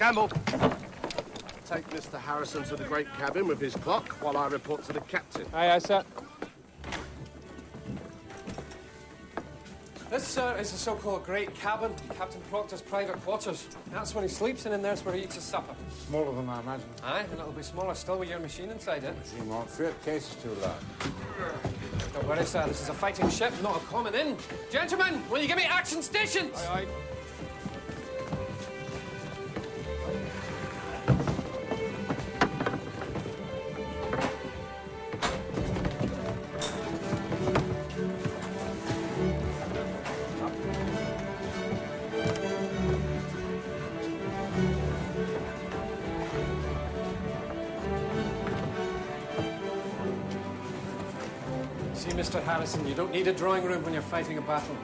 Campbell. Take Mr. Harrison to the great cabin with his clock while I report to the captain. Aye, sir. This, sir, is the so-called great cabin, Captain Proctor's private quarters. That's where he sleeps, and in there's where he eats his supper. Smaller than I imagine. Aye, and it'll be smaller still with your machine inside it. Machine won't fit. Case is too large. Don't worry, sir. This is a fighting ship, not a common inn. Gentlemen, will you give me action stations? Aye, aye. See, Mr. Harrison, you don't need a drawing room when you're fighting a battle.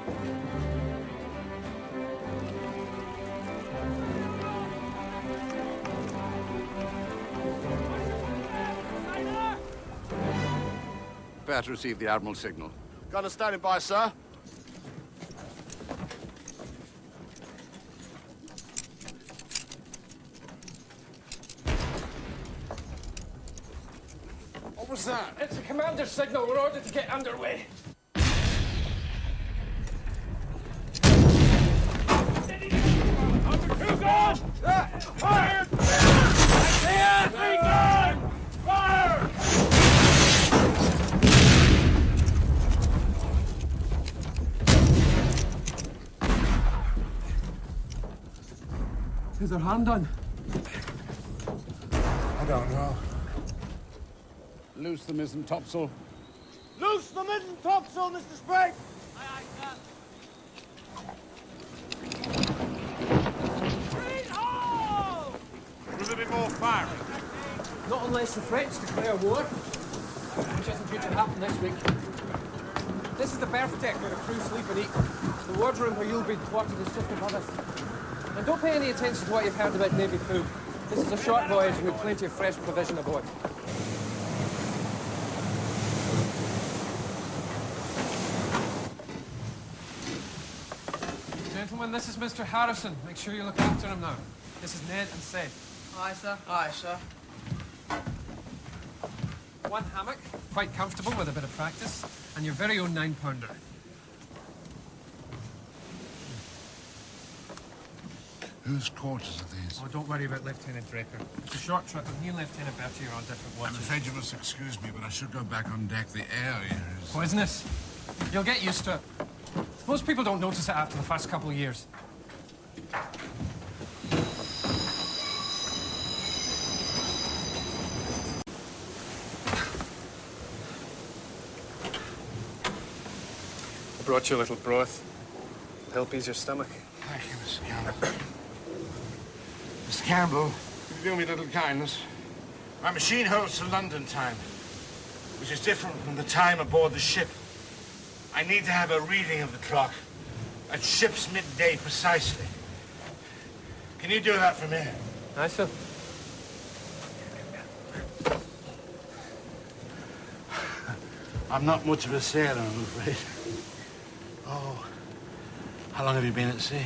Prepare to receive the Admiral's signal. Gunner standing by, sir. What was that? It's a commander's signal. We're ordered to get underway. Under two guns! Fire! Here! Three guns! Fire! Is there harm done? I don't know. Loose the mizzen topsail. Loose the mizzen topsail, Mr. Sprague! Aye, aye, sir. Will there be more firing? Not unless the French declare war, which isn't due to happen next week. This is the berth deck where the crew sleep and eat. The wardroom where you'll be quartered is just above us. And don't pay any attention to what you've heard about Navy food. This is a short voyage and we've plenty of fresh provision aboard. Gentlemen, this is Mr. Harrison. Make sure you look after him now. This is Ned and Seth. Aye, sir. Aye, sir. One hammock, quite comfortable with a bit of practice, and your very own 9-pounder. Whose quarters are these? Oh, don't worry about Lieutenant Draper. It's a short trip, and he and Lieutenant Bertie are on different watches. I'm afraid you must excuse me, but I should go back on deck. The air here is... Poisonous. You'll get used to it. Most people don't notice it after the first couple of years. I brought you a little broth. It'll help ease your stomach. Thank you, Mr. Campbell. Mr. Campbell, could you do me a little kindness? My machine holds to London time, which is different from the time aboard the ship. I need to have a reading of the clock at ship's midday precisely. Can you do that for me? Aye, sir. I'm not much of a sailor, I'm afraid. Oh, how long have you been at sea?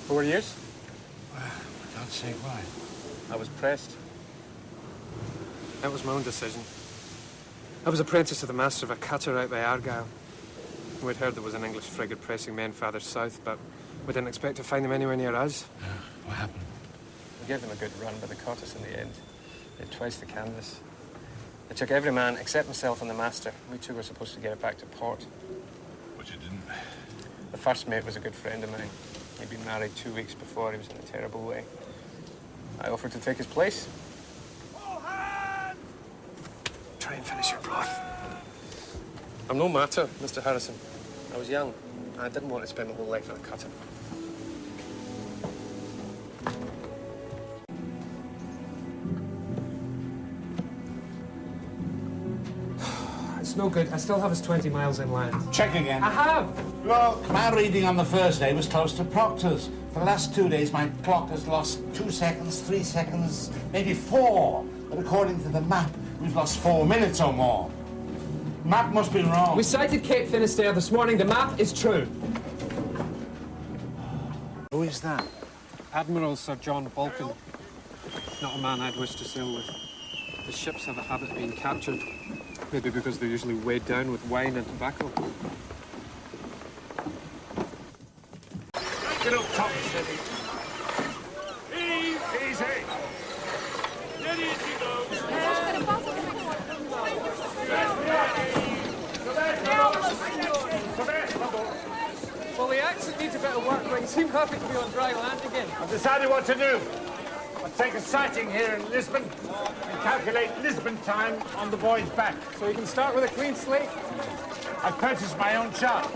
4 years. Well, for God's sake, why? I was pressed. That was my own decision. I was apprentice to the master of a cutter out by Argyle. We'd heard there was an English frigate pressing men farther south, but we didn't expect to find them anywhere near us. Yeah, what happened? We gave them a good run, but they caught us in the end. They had twice the canvas. They took every man except myself and the master. We two were supposed to get it back to port. But you didn't. The first mate was a good friend of mine. He'd been married 2 weeks before. He was in a terrible way. I offered to take his place. All hands! Try and finish your broth. I'm no matter, Mr. Harrison. I was young. I didn't want to spend my whole life in a cutter. It's no good. I still have us 20 miles inland. Check again. I have! Look, my reading on the first day was close to Proctor's. For the last 2 days, my clock has lost 2 seconds, 3 seconds, maybe 4. But according to the map, we've lost 4 minutes or more. Map must be wrong. We sighted Cape Finisterre this morning. The map is true. Who is that? Admiral Sir John Balkan. Not a man I'd wish to sail with. The ships have a habit of being captured. Maybe because they're usually weighed down with wine and tobacco. Get up top, steady. Easy. Steady as you go. Well, the accent needs a bit of work, but you seem happy to be on dry land again. I've decided what to do. I'll take a sighting here in Lisbon and calculate Lisbon time on the voyage back. So you can start with a clean slate. I've purchased my own chart,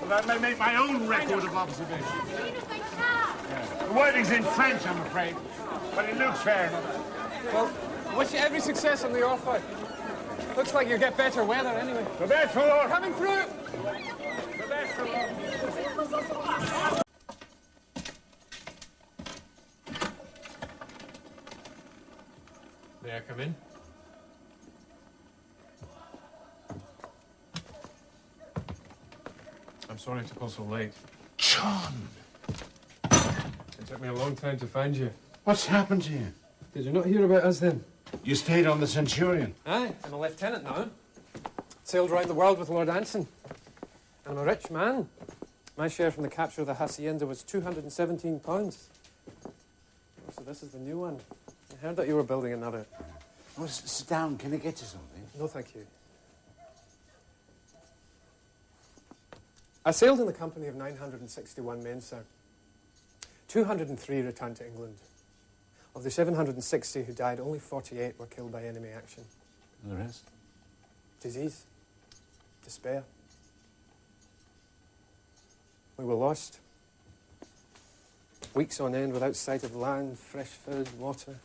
so that I may make my own record of observation. The wording's in French, I'm afraid, but it looks fair enough. Well, wish you every success on the offer. Looks like you'll get better weather anyway. The best for all. Coming through! The best for all. May I come in? I'm sorry to call so late. John! It took me a long time to find you. What's happened to you? Did you not hear about us then? You stayed on the Centurion. Aye, I'm a lieutenant now. Sailed around the world with Lord Anson. I'm a rich man. My share from the capture of the Hacienda was £217. Oh, so this is the new one. I heard that you were building another. Well, sit down. Can I get you something? No, thank you. I sailed in the company of 961 men, sir. 203 returned to England. Of the 760 who died, only 48 were killed by enemy action. And the rest? Disease. Despair. We were lost. Weeks on end without sight of land, fresh food, water.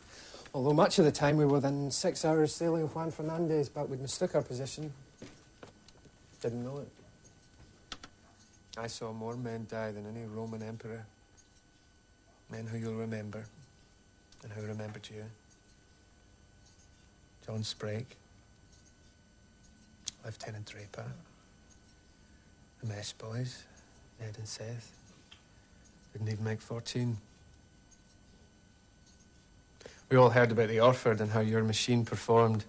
Although much of the time we were within 6 hours sailing of Juan Fernandez, but we'd mistook our position. Didn't know it. I saw more men die than any Roman emperor. Men who you'll remember, and who remembered you. John Sprague, Lieutenant Draper, the mess boys, Ed and Seth. Didn't even make 14. We all heard about the Orford and how your machine performed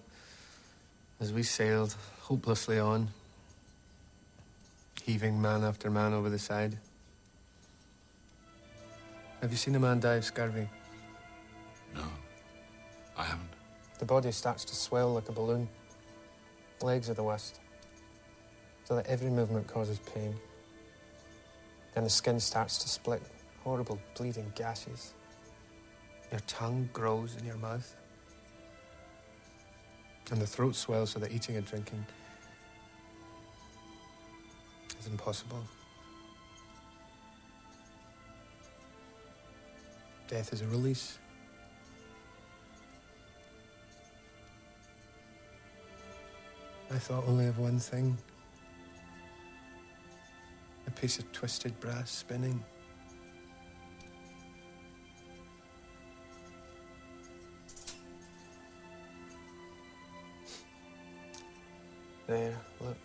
as we sailed hopelessly on, heaving man after man over the side. Have you seen a man die of scurvy? No, I haven't. The body starts to swell like a balloon. Legs are the worst, so that every movement causes pain. Then the skin starts to split, horrible bleeding gashes. Your tongue grows in your mouth. And the throat swells so that eating and drinking is impossible. Death is a release. I thought only of one thing. A piece of twisted brass spinning. There, look.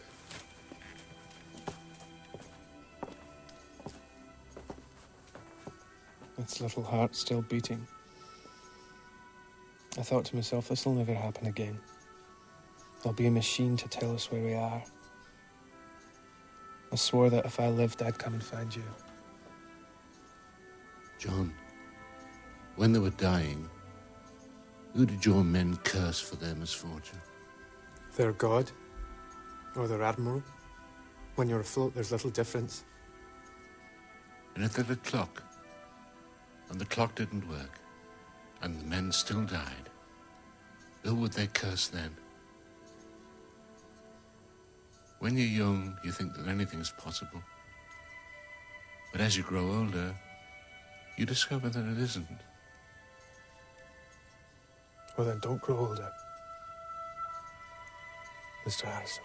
Its little heart still beating. I thought to myself, this'll never happen again. There'll be a machine to tell us where we are. I swore that if I lived, I'd come and find you. John, when they were dying, who did your men curse for their misfortune? Their God, or their admiral. When you're afloat, there's little difference. And if they had a clock, and the clock didn't work, and the men still died, who would they curse then? When you're young, you think that anything's possible. But as you grow older, you discover that it isn't. Well, then don't grow older, Mr. Harrison.